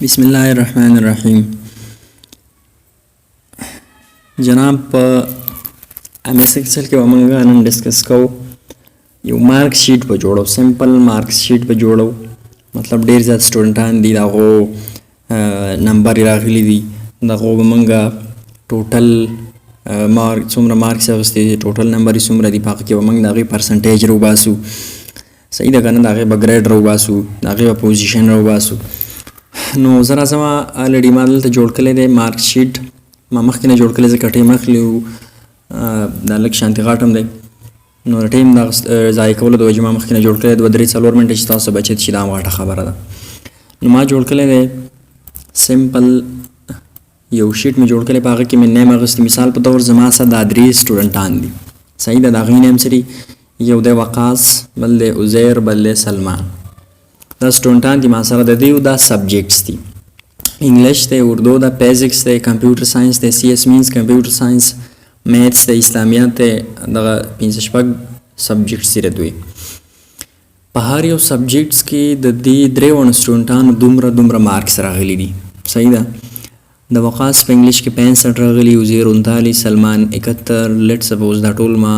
بسم الله الرحمن الرحیم. جناب په MS Excel کې موږ نن ډسکس کوو یو مارک شیټ په جوړو، سمپل مارک شیټ په جوړو. مطلب ډیر زیات سټوډنټان دي، دغه نمبر راغلي دي، دغه به موږ ټوټل مارک څومره مارکس اخیستي دي، ټوټل نمبر یې څومره دي، په هغه کې به موږ د هغې پرسنټیج راوباسو. صحیح ده که نه؟ د هغې به ګریډ راوباسو، د هغې به پوزیشن راوباسو. نو زه راځم الریډي ما دلته جوړ کړی دی مارک شیټ، ما مخکې نه جوړ کړی ځکه ټیم اخلي و، دا لږ شانتې غاټ هم دی. نو د ټیم د ضایع کولو د وجې ما مخکې نه جوړ کړی 2-3-4 منټه چې تاسو بچت شي، دا هم غټه خبره ده. نو ما جوړ کړی دی سمپل یو شیټ مې جوړ کړی، په هغه کې مې نیم اخیستی. مثال په طور زما سره دا 3 سټوډنټان دي. صحیح ده؟ د هغوی نیم څه دي؟ یو دی وقاص، بل دی عزیر، بل دی سلمان. دا سټوډنټان دي ما سره، د دوی دا سبجیکټس دي. انګلیش دی، اردو ده، فزیکس دی، کمپیوټر ساینس دی، CS مینس کمپیوټر ساینس، میتھس دی، اسلامیات دی، دغه 5-6 سبجیکټس دي د دوی. په هر یو سبجیکټس کې د دې 3 سټوډنټانو دومره مارکس راغلي دي. صحیح ده؟ د وقاص په انګلیش کې 65 راغلي، عزیر 39، سلمان 71. لیټ سپوز دا ټول ما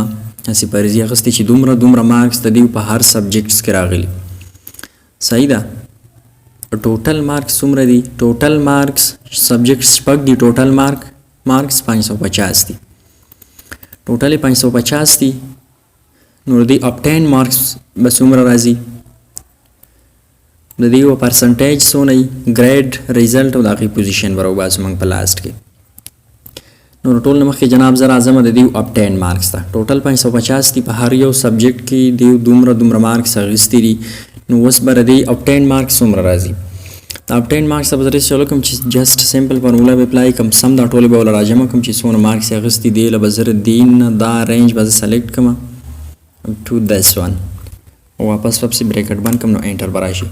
هسې فرضي اخیستې چې دومره مارکس د دوی په هر سبجیکټس کې راغلي. صحیح ده؟ ټوټل مارکس څومره دي؟ ټوټل مارکس سبجیکټ 6 دي، ټوټل مارکس 550 دي. ټوټل 550 دي. نو د دې اپټین مارکس به څومره راځي؟ د دې یو پرسنټیج څونه وي؟ ګریډ، ریزلټ او د هغې پوزیشن به راوباسو موږ په لاسټ کې. نو ټول نه مخکې جناب زه راځم د دې اپټین مارکس ته. ټوټل 550 دي، په هر یو سبجیکټ کې دوی دومره مارکس اخیستي دي. نو اوس به د دې اپټین مارکس څومره راځي؟ د اپټین مارکس ته به زه چلو کوم چې جسټ سمپل فارموله به اپلای کوم، سم دا ټولې به ورله راجمع کوم چې څومره مارکس یې اخیستي دي. له به زه د دې نه دا رینج به زه سلیکټ کوم ټو دس ون، واپس بریکټ بند کوم، نو انټر به راشي.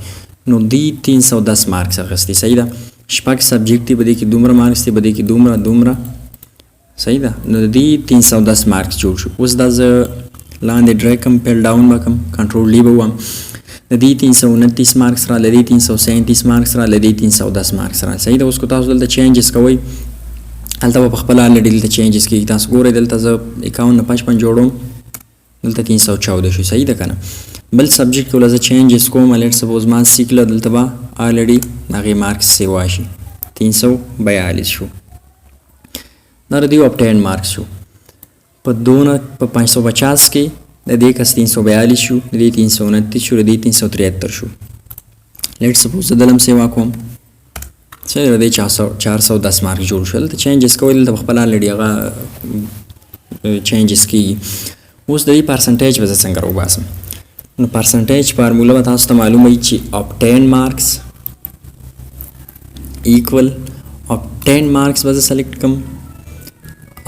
نو دی 310 مارکس اخیستي. صحیح ده؟ 6 سبجیکټ دي، په دې کې دومره مارکس دي، په دې کې دومره. صحیح ده؟ نو د دې 310 مارکس جوړ شو. اوس دا زه لاندې ډریګ کوم، پیل ډاون به کوم، کنټرول ډي به ووهم. د دې 329 مارکس را، د دې 337 مارکس را، د دې 310 مارکس را. صحیح ده؟ اوس که تاسو دلته چینجز کوئ، هلته به په خپله الریډي دلته چینجز کېږي. تاسو ګورئ دلته زه 51 نه 55 جوړوم، دلته 314 شو. صحیح ده که نه؟ بل سبجیکټ کې ولله زه چینجز کوم، لیټ سپوز ما سی کړله، دلته به الریډي د هغې مارکس سیوا شي، 342 شو. دا د دې اپټین مارکس شو. په 550 کې د دې کس 342 شو، د دې 329 شو، د دې 373 شو. لیټ سپوز زه دلم سیوا کوم، چې د دې 410 مارکس جوړ شو. دلته چینجز کوئ، دلته په خپله الریډي هغه چینجز کېږي. اوس د دې پرسنټیج به زه څنګه راوباسم؟ نو پرسنټیج فارموله به تاسو ته معلومه وي چې اپټین مارکس ایکول اپټین مارکس به زه سلیکټ کړم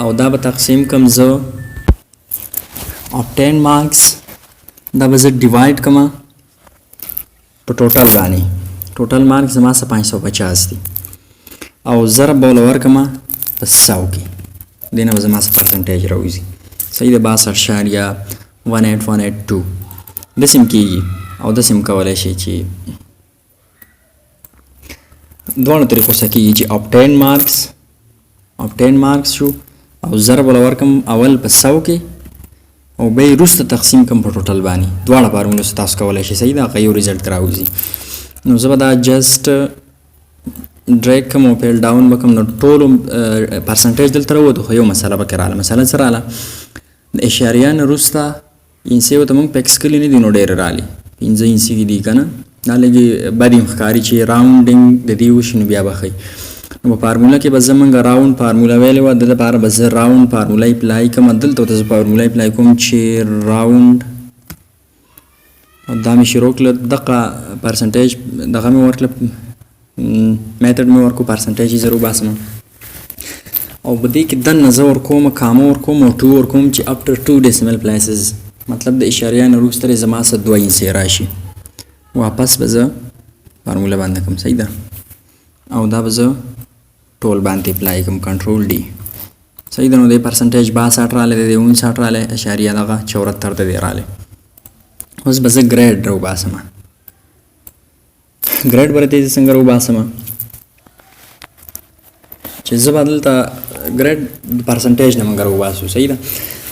او دا به تقسیم کړم زه اپټین مارکس، دا به زه ډیوایډ کړم په ټوټل باندې. ټوټل مارکس زما سره 550 دي او ضرب به ورله ورکړم په 100 کې، دې نه به زما سره پرسنټیج راوځي. صحیح ده؟ 62.1882 داسې هم کېږي او داسې هم کولی شي چې دواړو طریقو سره کېږي چې اپټین مارکس شو او ضرب ورله ورکړم اول په 100 کې او بیا یې وروسته تقسیم کړم په ټوټل باندې. دواړه فارمولو سره تاسو کولی شئ. صحیح ده؟ هغه یو ریزلټ راوځي. نو زه به دا جسټ ډریګ کوم او پیل ډاون به کوم، نو ټولو پرسنټیج دلته راووتو، خو یو مسله پکې راغله. مسله څه راغله؟ د اشاریه نه وروسته انسي ورته موږ په ایکس کلي نه دي، نو ډېرې راغلي، 5 انسي دي که نه؟ دا لږې بد هم ښکاري چې راونډینګ د دې وشي، نو بیا به ښایي. نو په فارموله کې به زه موږ راوند فارموله ویلې وه، د دپاره به زه راوند فارموله اپلای کوم. دلته ورته زه فارموله اپلای کوم چې راوند، دا مې شروع کړله، دغه پرسنټیج دغه مې ورکړله، میتډ مې ورکړو، پرسنټیج یې زه راوباسم او په دې کې دننه زه ورکوم کامه ورکوم او 2 ورکوم چې اپټر 2 ډیسیمل پلیسز، مطلب د اشاریه نه وروسته زما سره 2 انسي راشي. واپس به زه فارموله باندې کوم. صحیح ده؟ او دا به زه ټول باندې اپلای کوم، کنټرول ډي. صحیح ده؟ نو د پرسنټیج 62 راغلی، د 59 راغلی، اشاریه دغه 74 د دې راغلی. اوس به زه ګریډ راوباسم. ګریډ به راته څنګه راوباسم؟ چې زه به دلته ګریډ د پرسنټیج نه مګر وباسو. صحیح ده.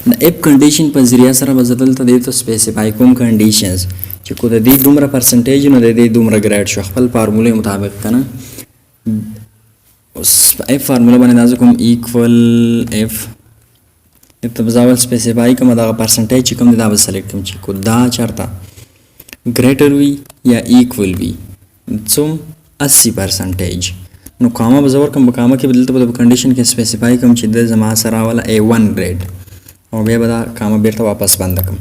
د اف کنډیشن په ذریعه سره به زه دلته دې ته سپیسیفای کوم کنډیشنز چې کو د دې دومره پرسنټیج نو د دې دومره ګریډ شو خپل فارمولې مطابق که نه. اوس اف فارموله باندې دا زه کوم ایکول اف ته به زه اول سپیسیفای کوم دغه پرسنټیج چې کوم دی دا به سلیکټ کوم چې کو دا چېرته ګریټر وي یا ایکول وي څوم 80%. نو کامه به زه ورکړم په کامه کې به دلته به د کنډیشن کې سپیسیفای کوم چې د زما سره والا A1 ګریډ او بیا به دا کامه بیرته واپس بنده کړم.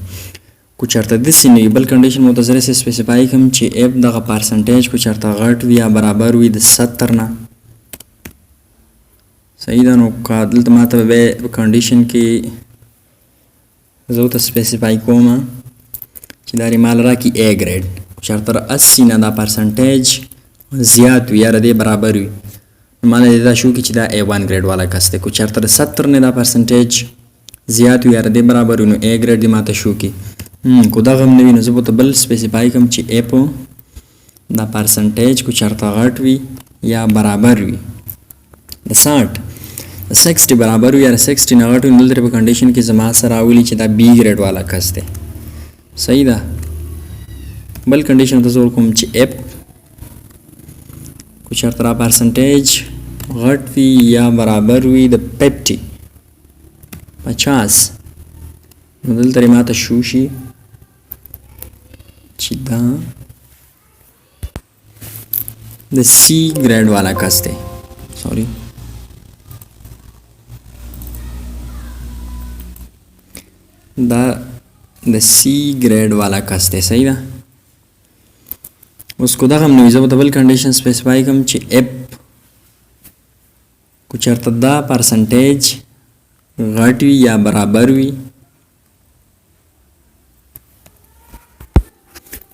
کو چېرته داسې نه وي بل کنډیشن مو ته زه داسې سپیسیفای کوم چې اف دغه پرسنټیج کو چېرته غټ وي یا برابر وي د 70 نه. صحیح ده. نو که دلته ما ته به په کنډیشن کې زه ورته سپیسیفای کوم چې دا دې مال راکړي A ګریډ چېرته 80 نه دا پرسنټیج زیات وي یا د دې برابر وي نو ما نه دا شو کې چې دا A1 ګریډ والا کس دی. کو چېرته 70 نه دا پرسنټیج زیات وي یا د دې برابر وي نو A ګریډ دې ما ته شو کې. کو دغه هم نه وي نو زه به ورته بل سپیسیفای کوم چې اف دا پرسنټیج کو چېرته غټ وي یا برابر وي د 60 برابر وي یا 60 نه غټ وي نو دلته په کنډیشن کې زما سره راولي چې دا B ګریډ والا کس دی. صحیح ده. بل کنډیشن ته زه ورکوم چې اف کو چېرته را پرسنټیج غټ وي یا برابر وي د 50 نو دلته یې ماته شو شي چې دا د C ګریډ والا کس دی. سوري دا د C ګریډ والا کس دی. صحیح ده. اوس کو دغه هم نه وي زه به د بل کنډیشن سپیسیفای کوم چې اف کو چېرته دا پرسنټیج غټ وي یا برابر وي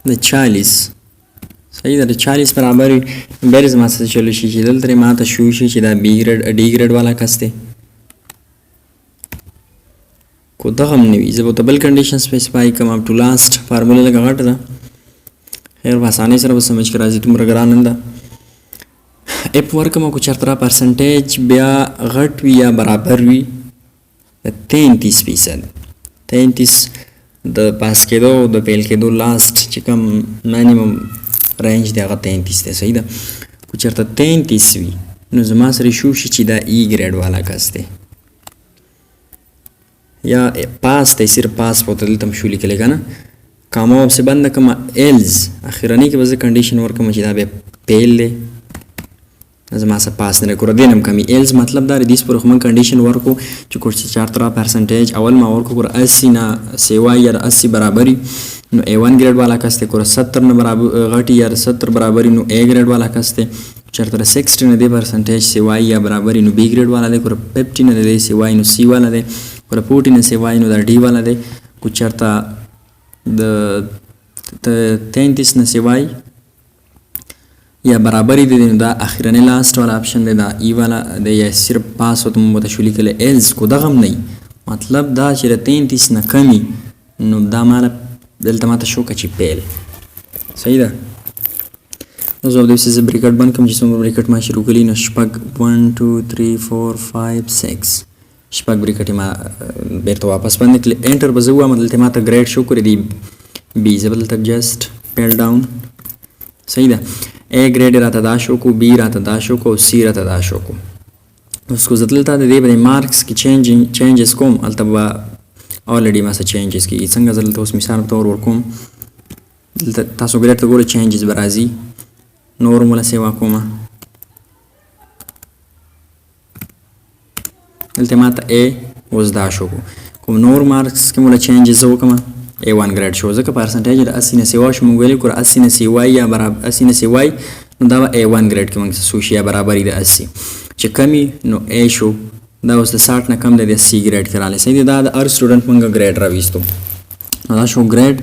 د 40. صحیح ده. د 40 برابر وي بیا زما څه چلو شي چې دلته یې ماته شو شي چې دا D ګریډ والا کس دی. کو دغه هم نه وي زه به ورته بل کنډیشن سپیسیفای کوم اپ ټو لاست فارموله لږه غټه ده خیر په اسانۍ سره به سمجھ کې راځي دومره ګران نه ده. اف ورکړم کو چېرته را پرسنټیج بیا غټ وي یا برابر وي د 33%. 33 د پاس کېدو د پیل کېدو لاست چې کوم مینیمم رینج دی هغه 33 دی. صحیح ده. کو چېرته 33 وي نو زما سره شو شي چې دا E ګریډ والا کس دی یا پاس دی صرف پاس په دلته هم شو لیکلی که نه. کامه به پسې بنده کړم ایلز اخرنۍ کې به زه کنډیشن ورکړم چې دا بیا پیل دی زما څه پاس نه کړو دې نه هم کمي. ایلز مطلب دا دی دې پورې خو موږ کنډیشن ورکړو چې کوم چې 4% اول ما ورکړو 80 نه سیوا یا 80 برابر نو A1 ګریډ والا کس دی. کور 70 نه برابر غټي یا 70 برابر نو A ګریډ والا کس دی. چېرته 60 نه دې پرسنټیج سیوای یا برابر نو B ګریډ والا دی. کور 50 نه دې سیوای نو C والا دی. کور 40 نه سیوای نو دا D والا دی. کو چېرته د 33 نه سیوای یا برابري دی نو دا اخرنی لاست والا اپشن دی دا E والا دی یا صرف پاس ورته مو ته شو لیکلی. ایلز کو دغه هم نه مطلب دا چې د 33 نه کمي نو دا ماله دلته ماته شو که چې پیل. صحیح ده. نو زه به داسې زه بریکټ بند کړم چې څومره بریکټ ما شروع کړي نو شپږ 1 2 3 4 5 6 شپږ بریکټ یې ما بیرته واپس بند کړي. انټر به زه ووایم دلته ماته ګریډ شو کړی دی B. زه به دلته جسټ پیل ډاون. صحیح ده. A ګریډ راته دا شو کو B راته دا شو کو C راته دا شو کو. اوس کو زه دلته د دې باندې مارکس کې چینجز کوم هلته به already ما څه چینجز کېږي. څنګه زه دلته اوس مثال په طور ورکوم دلته تاسو ګریډ ته ګورئ چینجز به راځي. نور موله سیوا کومه دلته ماته A اوس دا شو کوم نور مارکس کې موله چینجز زه وکړم A1 ګریډ شو ځکه پرسنټیج د 80 نه سیوا شو موږ ویلي کور 80 نه سیوای یا برابر 80 نه سیوای نو دا به A1 ګریډ کې موږ څه شي یا برابري د 80 چې کمی نو A شو دا اوس د 60 نه کم دی د C ګریډ کې راغلی. صحیح دی. دا د هر سټوډنټ موږ ګریډ راویستو نو دا شو ګریډ.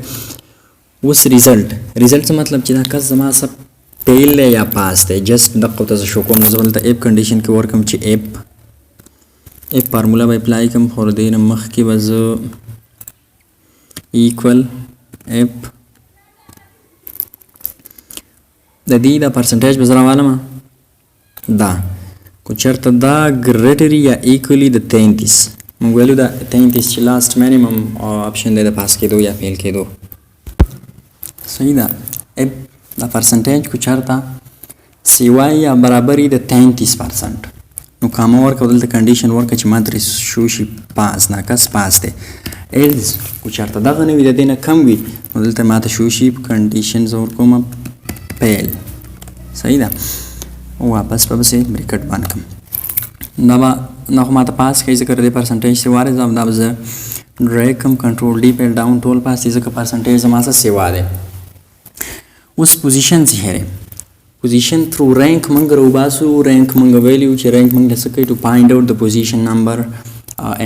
اوس ریزلټ څه مطلب چې دا کس زما څه پیل دی یا پاس دی جسټ دقه ته زه شو کوم. زه دلته اف کنډیشن کې ورکړم چې اف فارموله به اپلای کړم خو د دې نه مخکې به زه equal اف د دې دا پرسنټیج به زه راوالم دا کو چېرته دا ګریټر یا ایکولی د 33 موږ ویلو دا 33 چې لاست مینیمم آپشن دی د پاس کېدو یا فیل کېدو. صحیح ده. دا پرسنټیج کو چېرته سیوای یا برابري د 33% نو کامه ورکړه دلته کنډیشن ورکړه چې ما ترې شو شي پاس ناقص پاس دی. ایلز کو چېرته دغه نه وي د دې نه کم وي نو دلته ما ته شو شي کنډیشن زه ورکوم پیل. صحیح ده. واپس به بسې بریکټ بند کړم. دا خو ما ته پاس کوي ځکه د دې پرسنټیج سیوا دی. دا به زه ډریګ کړم کنټرول ډي پیل ډاون ټول پاس دي ځکه پرسنټیج زما څه سیوا دی. اوس پوزیشن څه دی؟ پوزیشن تھرو رینک موږ راوباسو. رینک موږ ویلیو چې رینک موږ څه کوي ټو فایند آوټ د پوزیشن نمبر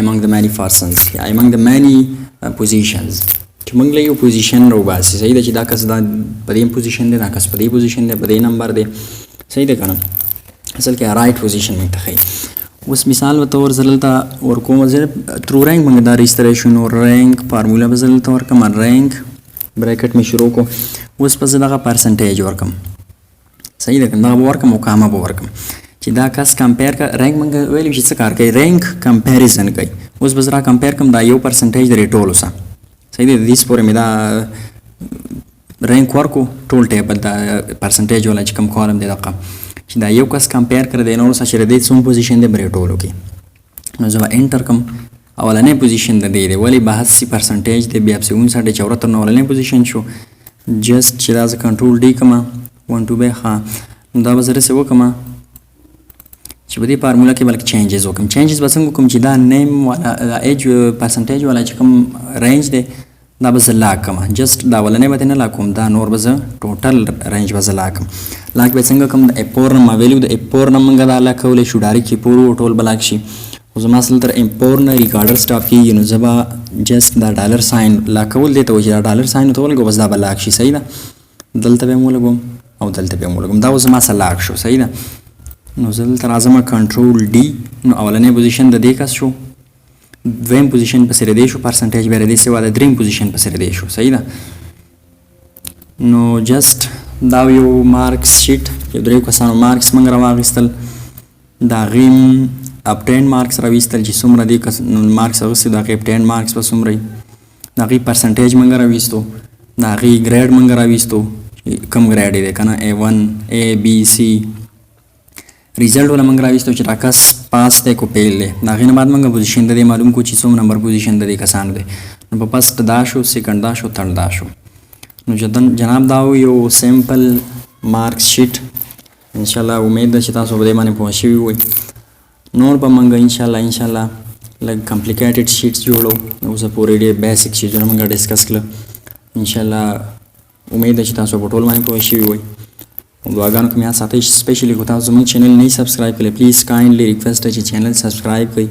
among the many persons among the many positions چې موږ له یو پوزیشن راوباسي. صحیح ده چې دا کس دا په دې پوزیشن دی دا کس په دې پوزیشن دی په دې نمبر دی. صحیح ده که نه؟ اصل کې رایټ پوزیشن موږ ته ښیي. اوس مثال په طور زه دلته ورکوم زه تھرو رینک موږ دا رجسټریشن او رینک فارموله به زه دلته ورکړم. رینک بریکټ مې شروع کړو. اوس به زه دغه پرسنټیج ورکړم. صحیح ده که نه؟ دغه به ورکړم او کامه به ورکړم چې دا کس کمپیر کا رینک موږ ویلو چې څه کار کوي رینک کمپیریزن کوي. اوس به زه را کمپیر کړم دا یو پرسنټیج د دې ټولو سره. صحیح دی. د دې پورې مې دا رینک ورکو ټول ټیبل دا پرسنټیج والا چې کوم کالم دی دغه چې دا یو کس کمپیر کړی دی نورو سره چې د دې څوم پوزیشن دی په دې ټولو کې. نو زه به انټر کړم. اولنی پوزیشن د دې دی ولې 82 پرسنټیج دی بیا 59 نو اولنی پوزیشن شو. جست چې دا زه کنټرول ډي کړم 1 2 بیا ښه نو دا به زه رسې وکړم چې په دې فارموله کې بلکې چینجز وکړم. چینجز به څنګه وکړم چې دا نیم والا دا ایج پرسنټیج والا چې کوم رینج دی دا به زه لاک کړم. جست دا اولنی به نه لاک کوم دا نور به زه ټوټل رینج به زه لاک کړم. لاک به څنګه کوم د اپور نه ما ویلو د اپور نه موږ دا لاک کولی شو ډایرکټ اپور ټول به لاک شي. خو زما اصل تر اپور نه ریکارډر سټاپ کېږي نو زه به جست دا ډالر ساین لاک کول دی ته وایي چې دا ډالر ساین ورته ولګوم بس دا به لاک شي. صحیح ده. دلته به یې ولګوم او دلته به یې ولګوم دا اوس زما سره لاک شو. صحیح ده. نو زه دلته راځم کنټرول ډي نو اولنی پوزیشن د دې کس شو. دویم پوزیشن پسې د دې شو پرسنټیج بیا د دې سیوا د دریم پوزیشن پسې د دې شو. صحیح ده. نو جست دا یو مارکس شیټ یو دریو کسانو مارکس موږ راواخیستل. د هغې اپټین مارکس راویستل چې څومره دې کس مارکس اخیستي د هغې اپټین مارکس به څومره وي. د هغې پرسنټیج موږ راویستو. د هغې ګریډ موږ راویستو کوم ګریډ یې دی که نه A1 A B C ریزلټ والا موږ راویستو چې دا کس پاس دی کو پیل دی. د هغې نه بعد موږ پوزیشن د دې معلوم کړو چې څوم نمبر پوزیشن د دې کسانو دی. نو په فسټ دا شو سیکنډ دا شو تھرډ دا شو. نو جناب دا یو سیمپل مارکس شیټ. انشاءالله امید ده چې تاسو په دې باندې پوه شوي وئ. نور به موږ انشاءالله لږ کمپلیکیټډ شیټس جوړو. اوسه پورې ډېر بیسک شیټونه موږ ډسکس کړل. انشاءالله امید ده چې تاسو په ټول باندې پوه شوي وئ. دعاګانو کې مې یاد ساتئ. سپیشلی که تاسو زموږ چینل نه سبسکرایب کړی پلیز کایندلی ریکویسټ دی چې چینل سبسکرایب کړئ.